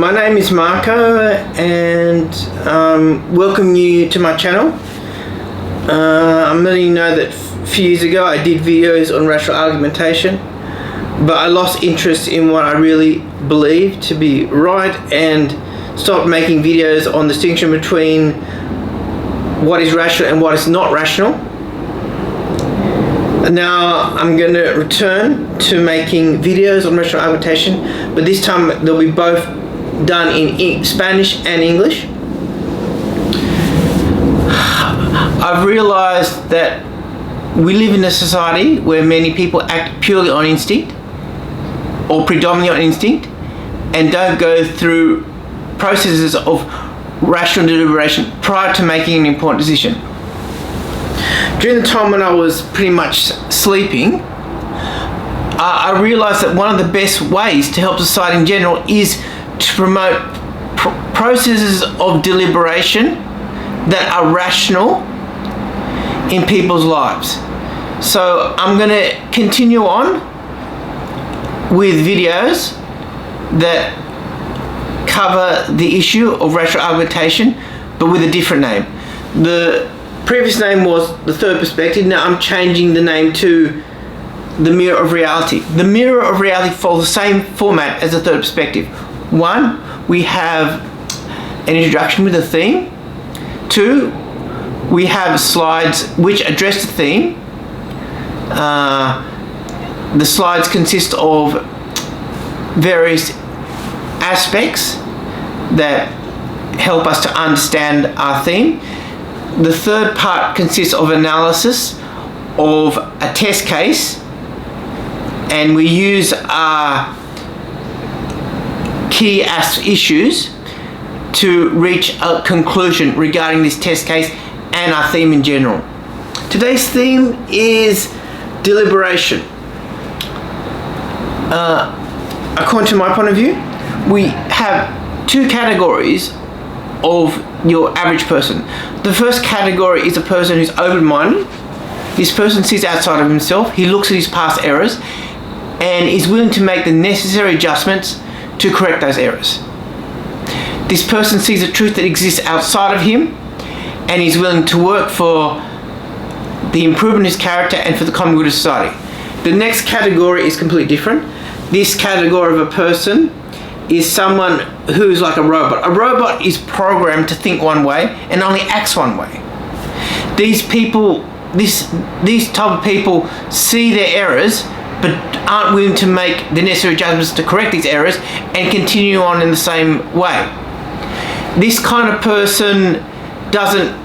My name is Marco and welcome you to my channel. I'm letting you know that a few years ago I did videos on rational argumentation, but I lost interest in what I really believe to be right and stopped making videos on the distinction between what is rational and what is not rational. Now I'm going to return to making videos on rational argumentation, but this time they'll be both done in Spanish and English. I've realized that we live in a society where many people act purely on instinct or predominantly on instinct and don't go through processes of rational deliberation prior to making an important decision. During the time when I was pretty much sleeping, I realized that one of the best ways to help society in general is to promote processes of deliberation that are rational in people's lives. So I'm going to continue on with videos that cover the issue of rational argumentation, but with a different name. The previous name was The Third Perspective. Now I'm changing the name to The Mirror of Reality. The Mirror of Reality follows the same format as The Third Perspective. 1, we have an introduction with a theme. 2, we have slides which address the theme. The slides consist of various aspects that help us to understand our theme. The third part consists of analysis of a test case, and we use our key issues to reach a conclusion regarding this test case and our theme in general. Today's theme is deliberation. According to my point of view, we have two categories of your average person. The first category is a person who's open-minded. This person sees outside of himself, he looks at his past errors and is willing to make the necessary adjustments to correct those errors. This person sees a truth that exists outside of him and is willing to work for the improvement of his character and for the common good of society. The next category is completely different. This category of a person is someone who's like a robot. A robot is programmed to think one way and only acts one way. These people, these type of people see their errors but aren't willing to make the necessary adjustments to correct these errors and continue on in the same way. This kind of person doesn't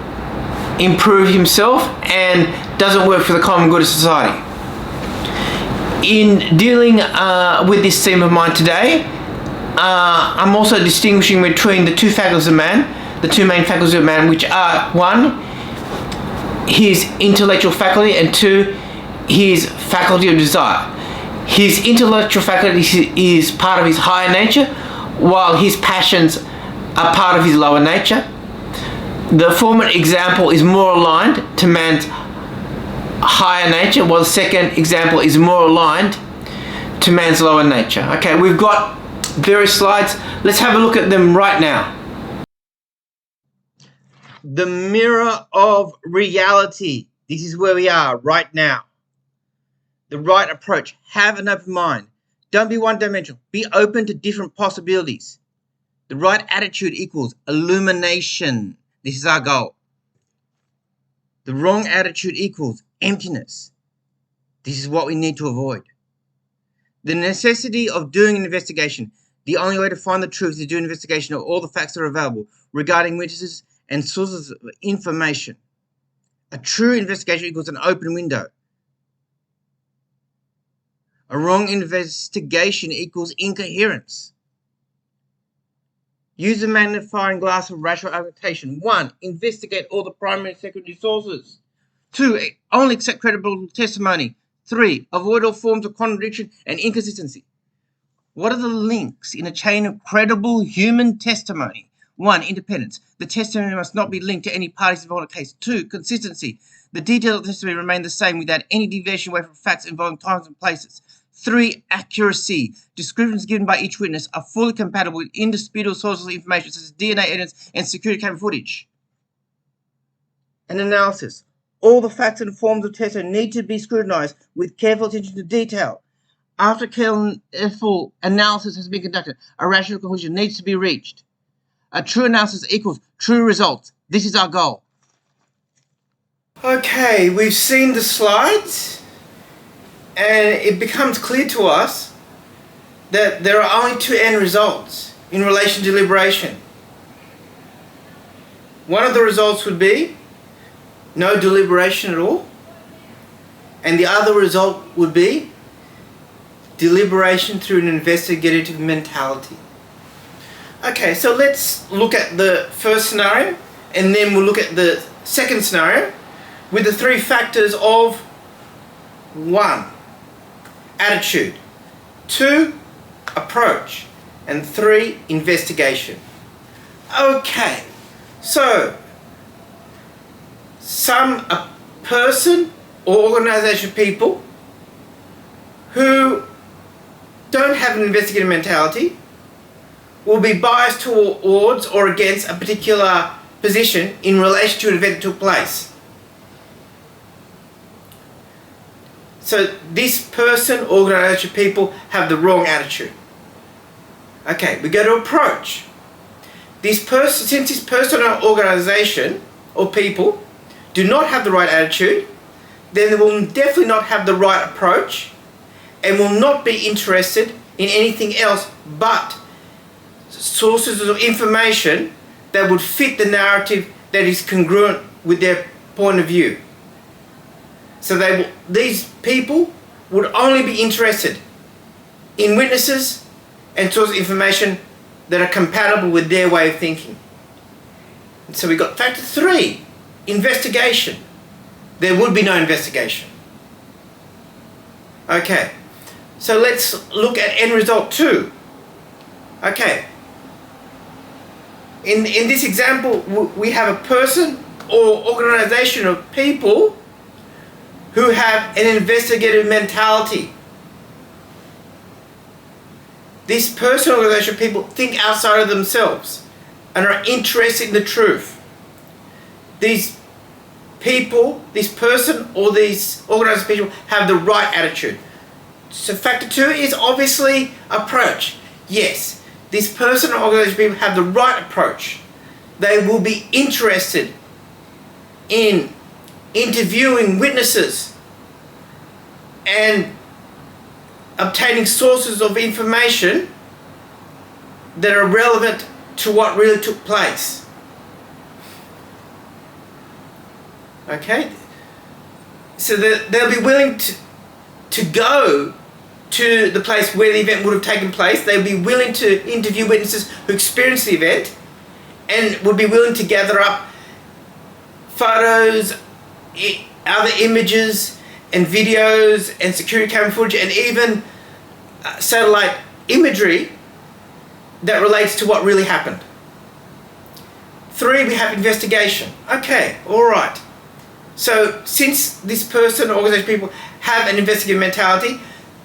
improve himself and doesn't work for the common good of society. In dealing with this theme of mine today, I'm also distinguishing between the two faculties of man, the two main faculties of man, which are 1, his intellectual faculty, and 2, his faculty of desire. His intellectual faculty is part of his higher nature, while his passions are part of his lower nature. The former example is more aligned to man's higher nature, while the second example is more aligned to man's lower nature. Okay, we've got various slides. Let's have a look at them right now. The mirror of reality. This is where we are right now. The right approach. Have an open mind. Don't be one-dimensional. Be open to different possibilities. The right attitude equals illumination. This is our goal. The wrong attitude equals emptiness. This is what we need to avoid. The necessity of doing an investigation. The only way to find the truth is to do an investigation of all the facts that are available regarding witnesses and sources of information. A true investigation equals an open window. A wrong investigation equals incoherence. Use a magnifying glass of rational argumentation. 1, investigate all the primary and secondary sources. 2, only accept credible testimony. 3, avoid all forms of contradiction and inconsistency. What are the links in a chain of credible human testimony? 1, independence. The testimony must not be linked to any parties involved in a case. 2, consistency. The details of the testimony remain the same without any deviation away from facts involving times and places. 3, accuracy. Descriptions given by each witness are fully compatible with indisputable sources of information such as DNA evidence and security camera footage. And analysis. All the facts and forms of testimony need to be scrutinized with careful attention to detail. After careful analysis has been conducted, a rational conclusion needs to be reached. A true analysis equals true results. This is our goal. Okay, we've seen the slides, and it becomes clear to us that there are only 2 end results in relation to deliberation. One of the results would be no deliberation at all, and the other result would be deliberation through an investigative mentality. Okay, so let's look at the first scenario, and then we'll look at the second scenario with the 3 factors of 1, attitude, 2, approach, and 3, investigation. Okay, so a person or organization of people who don't have an investigative mentality will be biased towards or against a particular position in relation to an event that took place. So this person, organization, people have the wrong attitude. Okay, we go to approach. Since this person or organization or people do not have the right attitude, then they will definitely not have the right approach and will not be interested in anything else but sources of information that would fit the narrative that is congruent with their point of view. So these people would only be interested in witnesses and source of information that are compatible with their way of thinking. And so we got factor 3, investigation. There would be no investigation. Okay, so let's look at end result 2. Okay, in this example, we have a person or organization of people who have an investigative mentality. This person or organization of people think outside of themselves and are interested in the truth. These people, this person or these organized people have the right attitude. So factor 2 is obviously approach. Yes, this person or organization of people have the right approach. They will be interested in interviewing witnesses and obtaining sources of information that are relevant to what really took place. Okay, so they'll be willing to go to the place where the event would have taken place. They'll be willing to interview witnesses who experienced the event and would be willing to gather up photos, other images and videos and security camera footage and even satellite imagery that relates to what really happened. 3, we have investigation. Okay, alright. So since this person or organization people have an investigative mentality,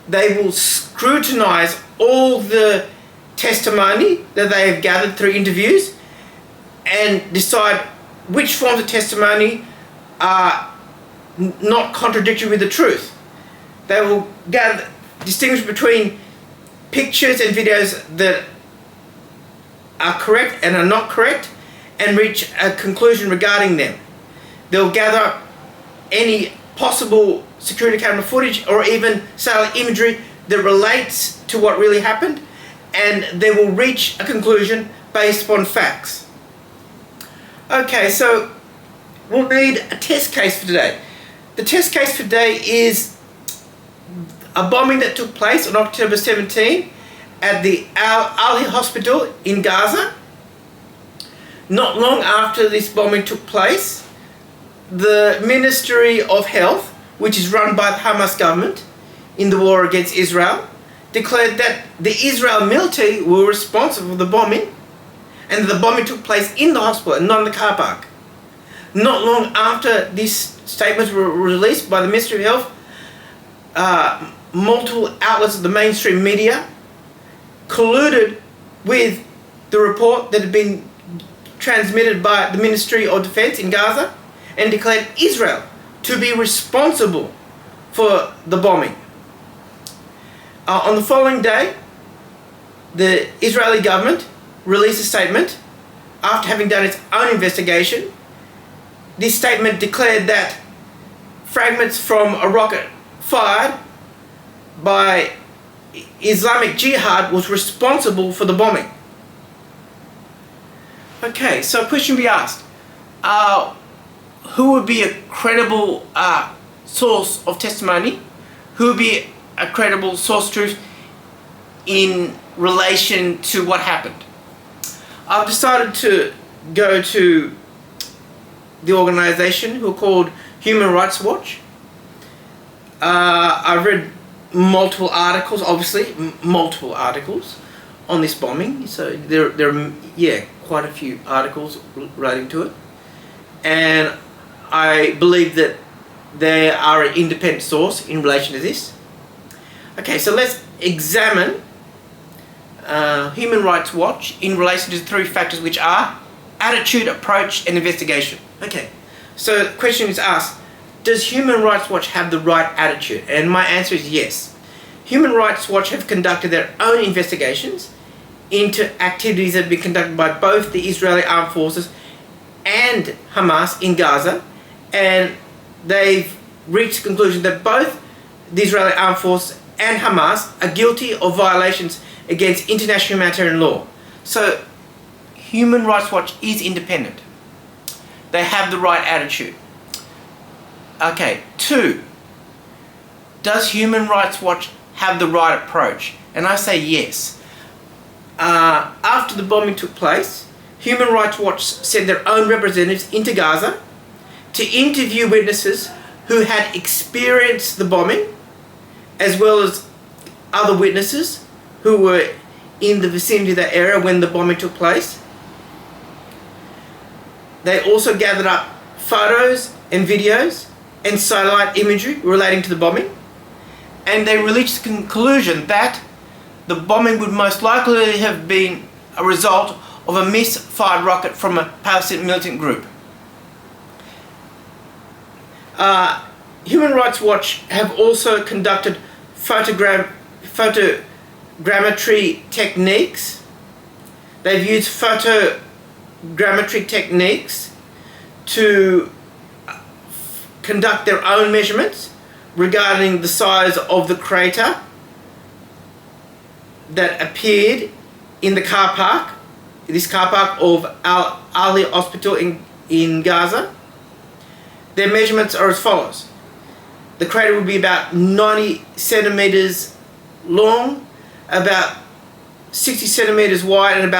they will scrutinize all the testimony that they have gathered through interviews and decide which forms of testimony are not contradictory with the truth. They will distinguish between pictures and videos that are correct and are not correct and reach a conclusion regarding them. They'll gather any possible security camera footage or even satellite imagery that relates to what really happened, and they will reach a conclusion based upon facts. Okay, so we'll need a test case for today. The test case for today is a bombing that took place on October 17 at the Al Hospital in Gaza. Not long after this bombing took place, the Ministry of Health, which is run by the Hamas government in the war against Israel, declared that the Israel military were responsible for the bombing and the bombing took place in the hospital and not in the car park. Not long after these statements were released by the Ministry of Health, multiple outlets of the mainstream media colluded with the report that had been transmitted by the Ministry of Defense in Gaza and declared Israel to be responsible for the bombing. On the following day, the Israeli government released a statement after having done its own investigation. This statement declared that fragments from a rocket fired by Islamic Jihad was responsible for the bombing. Okay, so a question be asked. Who would be a credible source of testimony? Who would be a credible source of truth in relation to what happened? I've decided to go to the organization who are called Human Rights Watch. I've read multiple articles, obviously, multiple articles on this bombing. So there are quite a few articles relating to it. And I believe that they are an independent source in relation to this. Okay, so let's examine Human Rights Watch in relation to the three factors, which are attitude, approach, and investigation. Okay, so the question is asked, does Human Rights Watch have the right attitude? And my answer is yes. Human Rights Watch have conducted their own investigations into activities that have been conducted by both the Israeli Armed Forces and Hamas in Gaza, and they've reached the conclusion that both the Israeli Armed Forces and Hamas are guilty of violations against international humanitarian law. So Human Rights Watch is independent. They have the right attitude. Okay, 2. Does Human Rights Watch have the right approach? And I say yes. After the bombing took place, Human Rights Watch sent their own representatives into Gaza to interview witnesses who had experienced the bombing, as well as other witnesses who were in the vicinity of that area when the bombing took place. They also gathered up photos and videos and satellite imagery relating to the bombing, and they reached the conclusion that the bombing would most likely have been a result of a misfired rocket from a Palestinian militant group. Human Rights Watch have also conducted photogrammetry techniques. They've used photogrammetry techniques to conduct their own measurements regarding the size of the crater that appeared in the car park, this car park of Al-Ali Hospital in Gaza. Their measurements are as follows. The crater would be about 90 centimeters long, about 60 centimeters wide, and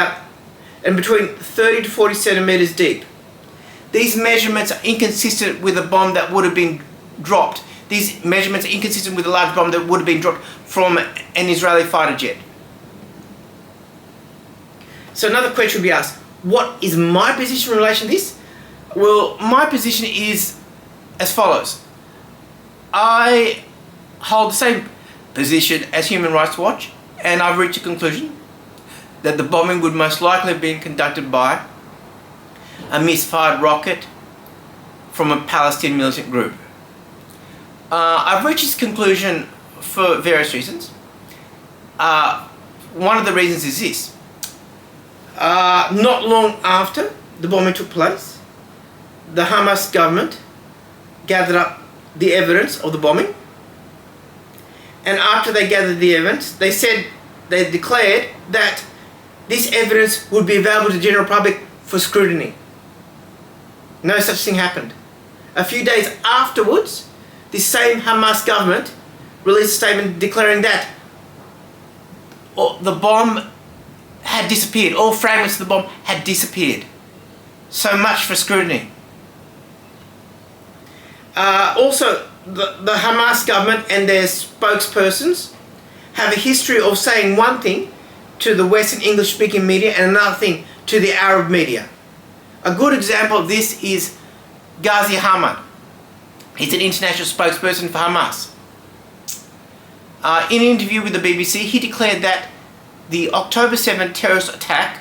between 30 to 40 centimeters deep. These measurements are inconsistent with a bomb that would have been dropped. These measurements are inconsistent with a large bomb that would have been dropped from an Israeli fighter jet. So another question would be asked, what is my position in relation to this? Well, my position is as follows. I hold the same position as Human Rights Watch, and I've reached a conclusion that the bombing would most likely have been conducted by a misfired rocket from a Palestinian militant group. I've reached this conclusion for various reasons. One of the reasons is this. Not long after the bombing took place, the Hamas government gathered up the evidence of the bombing, and after they gathered the evidence, they declared that this evidence would be available to the general public for scrutiny. No such thing happened. A few days afterwards, this same Hamas government released a statement declaring that the bomb had disappeared. All fragments of the bomb had disappeared. So much for scrutiny. Also, the Hamas government and their spokespersons have a history of saying one thing to the Western English-speaking media and another thing to the Arab media. A good example of this is Ghazi Hamad. He's an international spokesperson for Hamas. in an interview with the BBC, he declared that the October 7th terrorist attack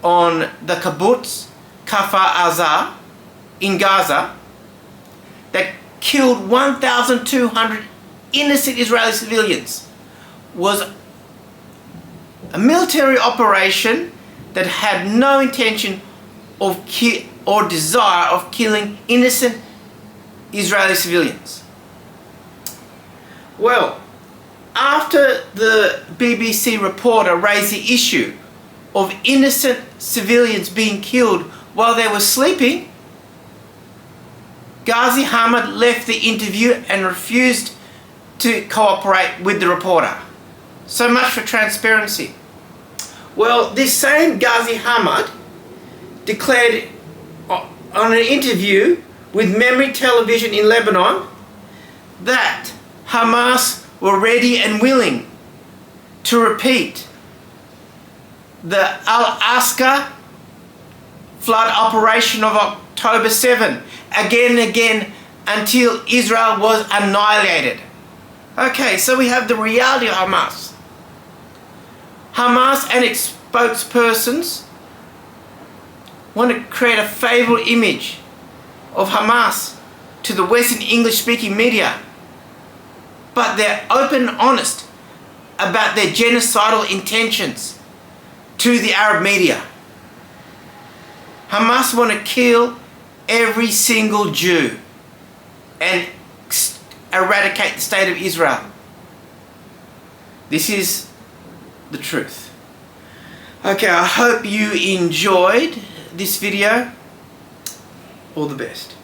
on the kibbutz Kfar Aza in Gaza that killed 1,200 innocent Israeli civilians was a military operation that had no intention of or desire of killing innocent Israeli civilians. Well, after the BBC reporter raised the issue of innocent civilians being killed while they were sleeping, Ghazi Hamad left the interview and refused to cooperate with the reporter. So much for transparency. Well, this same Ghazi Hamad declared on an interview with Memory Television in Lebanon that Hamas were ready and willing to repeat the Al-Aqsa flood operation of October 7 again and again until Israel was annihilated. Okay, so we have the reality of Hamas. Hamas and its spokespersons want to create a favourable image of Hamas to the Western English-speaking media, but they're open and honest about their genocidal intentions to the Arab media. Hamas want to kill every single Jew and eradicate the state of Israel. This is the truth. Okay, I hope you enjoyed this video. All the best.